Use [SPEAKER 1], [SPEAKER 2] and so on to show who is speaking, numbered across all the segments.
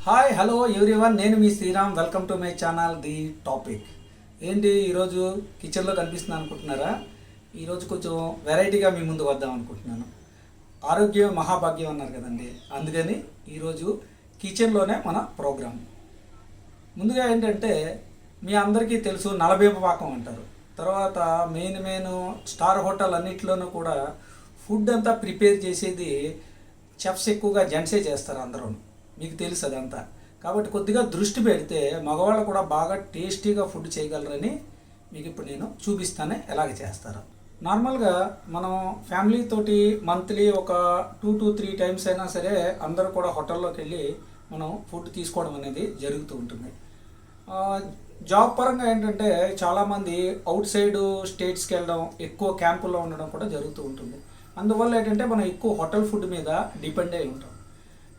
[SPEAKER 1] Hi hello everyone, నేను మీ Sriram. Welcome to my channel the topic. ఏంటి ఈరోజు కిచెన్లో కనిపిస్తుంది అనుకుంటున్నారా? ఈరోజు కొంచెం వెరైటీగా మీ ముందు వద్దాం అనుకుంటున్నాను. ఆరోగ్యం మహాభాగ్యం అన్నారు కదండి, అందుకని ఈరోజు కిచెన్లోనే మన ప్రోగ్రాం. ముందుగా ఏంటంటే మీ అందరికీ తెలుసు నలభీమ పాకం అంటారు. తర్వాత మెయిన్ స్టార్ హోటల్ అన్నిటిలోనూ కూడా ఫుడ్ అంతా ప్రిపేర్ చేసేది చెఫ్స్ ఎక్కువగా జెంట్సే చేస్తారు అందరూ, మీకు తెలుసు అదంతా. కాబట్టి కొద్దిగా దృష్టి పెడితే మగవాళ్ళు కూడా బాగా టేస్టీగా ఫుడ్ చేయగలరని మీకు ఇప్పుడు నేను చూపిస్తానే ఎలాగ చేస్తారు. నార్మల్గా మనం ఫ్యామిలీ తోటి మంత్లీ ఒక 2 to 3 టైమ్స్ అయినా సరే అందరూ కూడా హోటల్లోకి వెళ్ళి మనం ఫుడ్ తీసుకోవడం అనేది జరుగుతూ ఉంటుంది. జాబ్ పరంగా ఏంటంటే చాలామంది అవుట్ సైడ్ స్టేట్స్కి వెళ్ళడం, ఎక్కువ క్యాంపుల్లో ఉండడం కూడా జరుగుతూ ఉంటుంది. అందువల్ల ఏంటంటే మనం ఎక్కువ హోటల్ ఫుడ్ మీద డిపెండ్ అయి ఉంటాం.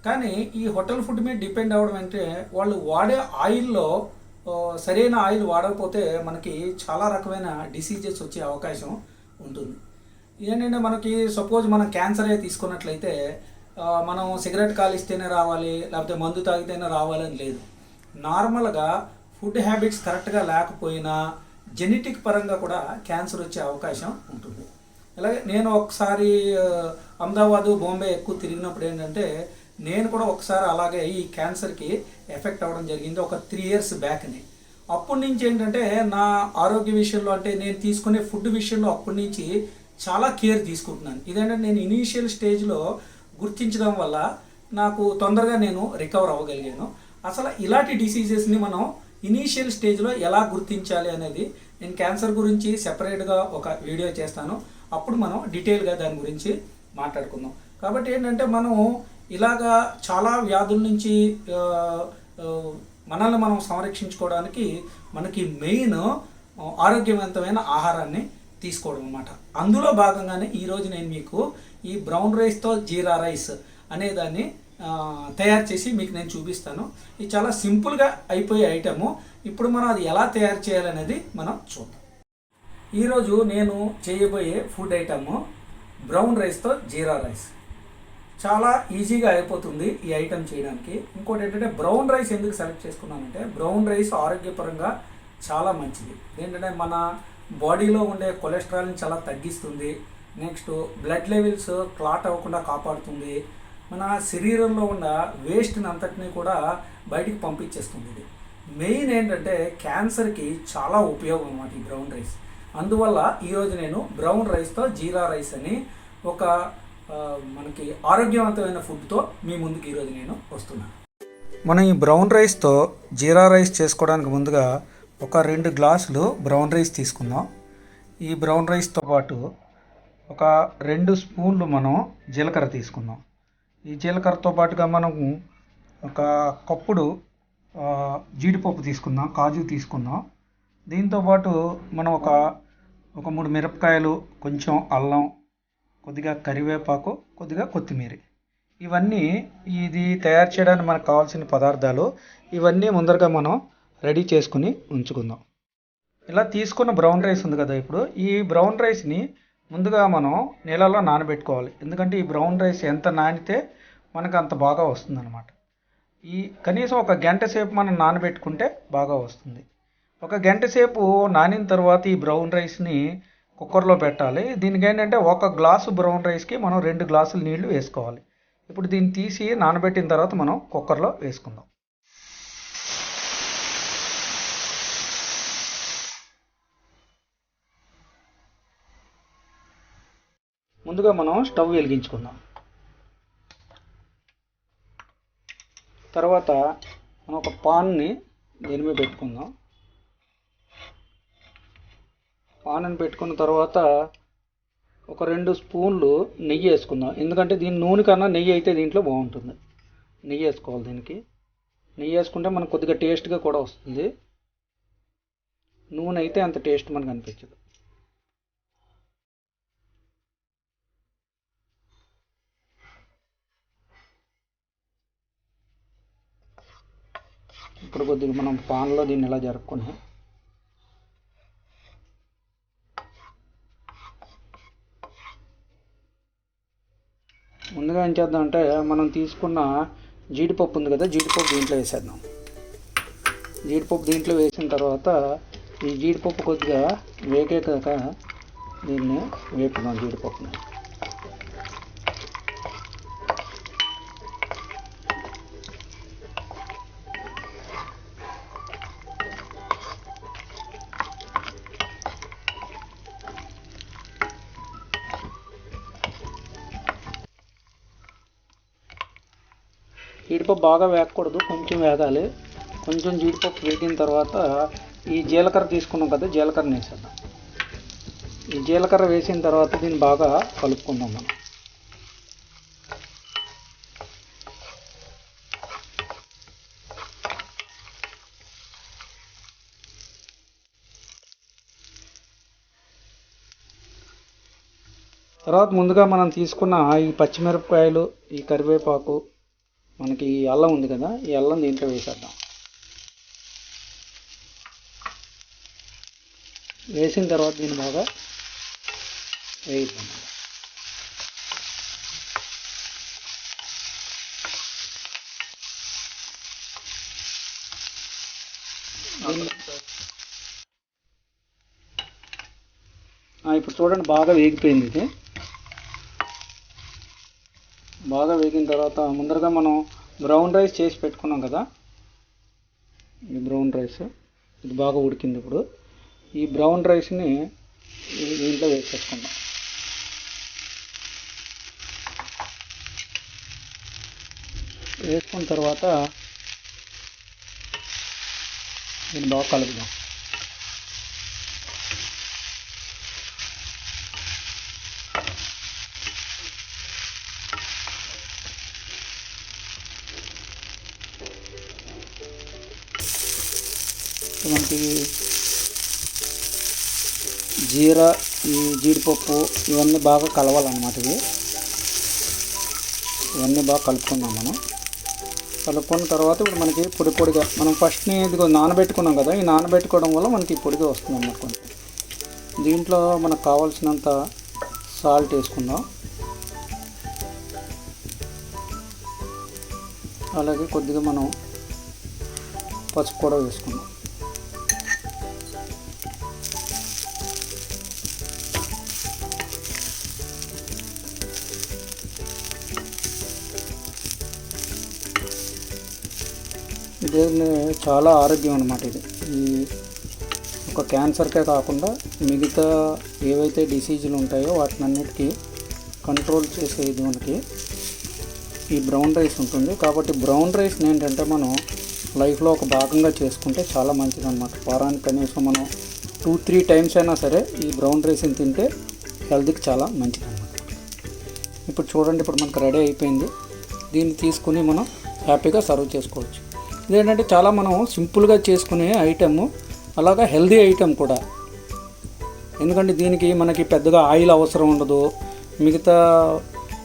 [SPEAKER 1] కానీ ఈ హోటల్ ఫుడ్ మీద డిపెండ్ అవ్వడం అంటే వాళ్ళు వాడే ఆయిల్లో సరైన ఆయిల్ వాడకపోతే మనకి చాలా రకమైన డిసీజెస్ వచ్చే అవకాశం ఉంటుంది. ఏంటంటే మనకి సపోజ్ మనం క్యాన్సరే తీసుకున్నట్లయితే మనం సిగరెట్ కాలిస్తేనే రావాలి, లేకపోతే మందు తాగితేనే రావాలని లేదు. నార్మల్గా ఫుడ్ హ్యాబిట్స్ కరెక్ట్గా లేకపోయినా జెనెటిక్ పరంగా కూడా క్యాన్సర్ వచ్చే అవకాశం ఉంటుంది. అలాగే నేను ఒకసారి అహ్మదాబాదు, బాంబే ఎక్కువ తిరిగినప్పుడు ఏంటంటే నేను కూడా ఒకసారి అలాగే ఈ క్యాన్సర్కి ఎఫెక్ట్ అవ్వడం జరిగింది ఒక 3 years బ్యాక్ని. అప్పటి నుంచి ఏంటంటే నా ఆరోగ్య విషయంలో, అంటే నేను తీసుకునే ఫుడ్ విషయంలో అప్పటి నుంచి చాలా కేర్ తీసుకుంటున్నాను. ఇదేంటంటే నేను ఇనీషియల్ స్టేజ్లో గుర్తించడం వల్ల నాకు తొందరగా నేను రికవర్ అవ్వగలిగాను. అసలు ఇలాంటి డిసీజెస్ని మనం ఇనీషియల్ స్టేజ్లో ఎలా గుర్తించాలి అనేది నేను క్యాన్సర్ గురించి సెపరేట్గా ఒక వీడియో చేస్తాను. అప్పుడు మనం డీటెయిల్గా దాని గురించి మాట్లాడుకుందాం. కాబట్టి ఏంటంటే మనం ఇలాగా చాలా వ్యాధుల నుంచి మనల్ని మనం సంరక్షించుకోవడానికి మనకి మెయిన్ ఆరోగ్యవంతమైన ఆహారాన్ని తీసుకోవడం అన్నమాట. అందులో భాగంగానే ఈరోజు నేను మీకు ఈ బ్రౌన్ రైస్తో జీరా రైస్ అనేదాన్ని తయారు చేసి మీకు నేను చూపిస్తాను. ఇది చాలా సింపుల్గా అయిపోయే ఐటము. ఇప్పుడు మనం అది ఎలా తయారు చేయాలనేది మనం చూద్దాం. ఈరోజు నేను చేయబోయే ఫుడ్ ఐటము బ్రౌన్ రైస్తో జీరా రైస్. చాలా ఈజీగా అయిపోతుంది ఈ ఐటెం చేయడానికి. ఇంకోటి ఏంటంటే బ్రౌన్ రైస్ ఎందుకు సెలెక్ట్ చేసుకున్నానంటే బ్రౌన్ రైస్ ఆరోగ్యపరంగా చాలా మంచిది. ఏంటంటే మన బాడీలో ఉండే కొలెస్ట్రాల్ని చాలా తగ్గిస్తుంది. నెక్స్ట్ బ్లడ్ లెవెల్స్ క్లాట్ అవ్వకుండా కాపాడుతుంది. మన శరీరంలో ఉన్న వేస్ట్ని అంతటినీ కూడా బయటికి పంపించేస్తుంది. ఇది మెయిన్ ఏంటంటే క్యాన్సర్కి చాలా ఉపయోగం అన్నమాట ఈ బ్రౌన్ రైస్. అందువల్ల ఈరోజు నేను బ్రౌన్ రైస్తో జీరా రైస్ అని ఒక మనకి ఆరోగ్యవంతమైన ఫుడ్తో మీ ముందుకు ఈరోజు నేను వస్తున్నాను. మనం ఈ బ్రౌన్ రైస్తో జీరా రైస్ చేసుకోవడానికి ముందుగా ఒక 2 గ్లాసులు బ్రౌన్ రైస్ తీసుకుందాం. ఈ బ్రౌన్ రైస్తో పాటు ఒక 2 స్పూన్లు మనం జీలకర్ర తీసుకుందాం. ఈ జీలకర్రతో పాటుగా మనం ఒక కప్పుడు జీడిపప్పు తీసుకుందాం, కాజు తీసుకుందాం. దీంతోపాటు మనం ఒక 3 మిరపకాయలు, కొంచెం అల్లం, కొద్దిగా కరివేపాకు, కొద్దిగా కొత్తిమీర, ఇవన్నీ ఇది తయారు చేయడానికి మనకు కావాల్సిన పదార్థాలు. ఇవన్నీ ముందరగా మనం రెడీ చేసుకుని ఉంచుకుందాం. ఇలా తీసుకున్న బ్రౌన్ రైస్ ఉంది కదా, ఇప్పుడు ఈ బ్రౌన్ రైస్ని ముందుగా మనం నీళ్ళలో నానబెట్టుకోవాలి. ఎందుకంటే ఈ బ్రౌన్ రైస్ ఎంత నానితే మనకు అంత బాగా వస్తుందన్నమాట. ఈ కనీసం ఒక గంట సేపు మనం నానబెట్టుకుంటే బాగా వస్తుంది. ఒక గంట సేపు నానిన తర్వాత ఈ బ్రౌన్ రైస్ని కుక్కర్లో పెట్టాలి. దీనికి ఏంటంటే 1 గ్లాసు బ్రౌన్ రైస్కి మనం 2 గ్లాసులు నీళ్లు వేసుకోవాలి. ఇప్పుడు దీన్ని తీసి నానబెట్టిన తర్వాత మనం కుక్కర్లో వేసుకుందాం. ముందుగా మనం స్టవ్ వెలిగించుకుందాం. తర్వాత మనం ఒక పాన్ని దీని మీద పెట్టుకుందాం. పాన్ పెట్టుకున్న తర్వాత ఒక 2 స్పూన్లు నెయ్యి వేసుకుందాం. ఎందుకంటే దీని నూనె కన్నా నెయ్యి అయితే దీంట్లో బాగుంటుంది. నెయ్యి వేసుకోవాలి. దీనికి నెయ్యి వేసుకుంటే మనకు కొద్దిగా టేస్ట్గా కూడా వస్తుంది. నూనె అయితే అంత టేస్ట్ మనకు అనిపించదు. ఇప్పుడు కొద్దిగా మనం పాన్లో దీన్ని ఇలా జరుపుకున్నాం. ముందుగా ఏం చేద్దామంటే మనం తీసుకున్న జీడిపప్పు ఉంది కదా, జీడిపప్పు దీంట్లో వేసేద్దాం. జీడిపప్పు దీంట్లో వేసిన తర్వాత ఈ జీడిపప్పు కొద్దిగా వేగాక దీన్ని వేపుదాం. జీడిపప్పుని జీడిపప్పు బాగా వేగకూడదు, కొంచెం వేగాలి. కొంచెం జీడిపప్పు వేగిన తర్వాత ఈ జీలకర్ర తీసుకున్నాం కదా, జీలకర్రని వేసేద్దాం. ఈ జీలకర్ర వేసిన తర్వాత దీన్ని బాగా కలుపుకుందాం మనం. తర్వాత ముందుగా మనం తీసుకున్న ఈ పచ్చిమిరపకాయలు, ఈ కరివేపాకు, మనకి ఈ అల్లం ఉంది కదా, ఈ అల్లం దీంట్లో వేసేద్దాం. వేసిన తర్వాత దీన్ని బాగా వేయిద్దాం. ఇప్పుడు చూడండి, బాగా వేగిపోయింది. ఇది బాగా వేగిన తర్వాత ముందరగా మనం బ్రౌన్ రైస్ చేసి పెట్టుకున్నాం కదా, ఈ బ్రౌన్ రైస్ ఇది బాగా ఉడికింది. ఇప్పుడు ఈ బ్రౌన్ రైస్ని దీంట్లో వేసేసుకుందాం. వేసుకున్న తర్వాత దీన్ని బాగా కలుపుదాం. మనకి జీరా, ఈ జీడిపప్పు ఇవన్నీ బాగా కలవాలన్నమాట. ఇవన్నీ బాగా కలుపుకుందాం మనం. కలుపుకున్న తర్వాత ఇప్పుడు మనకి పొడి పొడిగా మనం ఫస్ట్ని ఇదిగో నానబెట్టుకున్నాం కదా, ఈ నానబెట్టుకోవడం వల్ల మనకి పొడిగా వస్తుంది అన్నమాట. కొంచెం దీంట్లో మనకు కావాల్సినంత సాల్ట్ వేసుకుందాం. అలాగే కొద్దిగా మనం పసుపు కూడా వేసుకుందాం. ఇది చాలా ఆరోగ్యం అన్నమాట. ఈ ఒక క్యాన్సర్కే కాకుండా మిగతా ఏవైతే డిసీజులు ఉంటాయో వాటినన్నిటికీ కంట్రోల్ చేసేది మనకి ఈ బ్రౌన్ రైస్ ఉంటుంది. కాబట్టి బ్రౌన్ రైస్ని ఏంటంటే మనం లైఫ్లో ఒక భాగంగా చేసుకుంటే చాలా మంచిది అన్నమాట. వారానికి కనీసం మనం 2-3 టైమ్స్ అయినా సరే ఈ బ్రౌన్ రైస్ని తింటే హెల్త్కి చాలా మంచిది అన్నమాట. ఇప్పుడు చూడండి, ఇప్పుడు మనకు రెడీ అయిపోయింది. దీన్ని తీసుకుని మనం హ్యాపీగా సర్వ్ చేసుకోవచ్చు. ఇదేంటంటే చాలా మనం సింపుల్గా చేసుకునే ఐటెము, అలాగా హెల్దీ ఐటెం కూడా. ఎందుకంటే దీనికి మనకి పెద్దగా ఆయిల్ అవసరం ఉండదు, మిగతా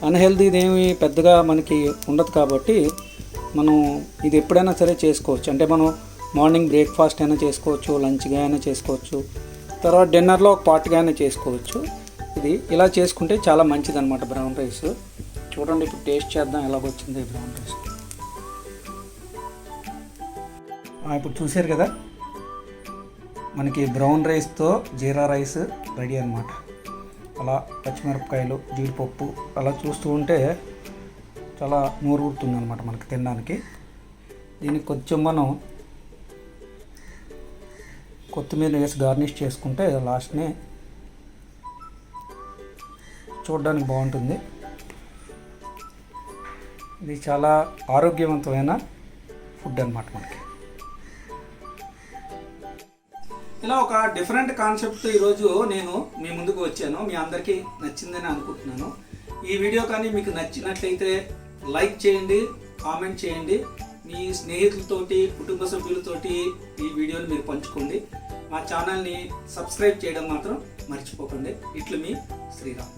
[SPEAKER 1] అన్హెల్దీది ఏమి పెద్దగా మనకి ఉండదు. కాబట్టి మనం ఇది ఎప్పుడైనా సరే చేసుకోవచ్చు. అంటే మనం మార్నింగ్ బ్రేక్ఫాస్ట్ అయినా చేసుకోవచ్చు, లంచ్గా అయినా చేసుకోవచ్చు, తర్వాత డిన్నర్లో ఒక పార్ట్గా అయినా చేసుకోవచ్చు. ఇది ఇలా చేసుకుంటే చాలా మంచిది అనమాట బ్రౌన్ రైస్. చూడండి, ఇప్పుడు టేస్ట్ చేద్దాం ఎలాగొచ్చింది బ్రౌన్ రైస్. ఇప్పుడు చూసారు కదా, మనకి బ్రౌన్ రైస్తో జీరా రైస్ రెడీ అన్నమాట. అలా పచ్చిమిరపకాయలు, జీడిపప్పు అలా చూస్తూ ఉంటే చాలా నోరు ఊరుతుంది అనమాట మనకి తినడానికి. దీనికి కొంచెం మనం కొత్తిమీర వేసి గార్నిష్ చేసుకుంటే లాస్ట్ని చూడడానికి బాగుంటుంది. ఇది చాలా ఆరోగ్యవంతమైన ఫుడ్ అన్నమాట మనకి. ఇలా ఒక డిఫరెంట్ కాన్సెప్ట్ ఈరోజు నేను మీ ముందుకు వచ్చాను. మీ అందరికీ నచ్చిందని అనుకుంటున్నాను. ఈ వీడియో కానీ మీకు నచ్చినట్లయితే లైక్ చేయండి, కామెంట్ చేయండి. మీ స్నేహితులతోటి, కుటుంబ సభ్యులతోటి ఈ వీడియోని మీరు పంచుకోండి. మా ఛానల్ని సబ్స్క్రైబ్ చేయడం మాత్రం మర్చిపోకండి. ఇట్లు మీ శ్రీరామ్.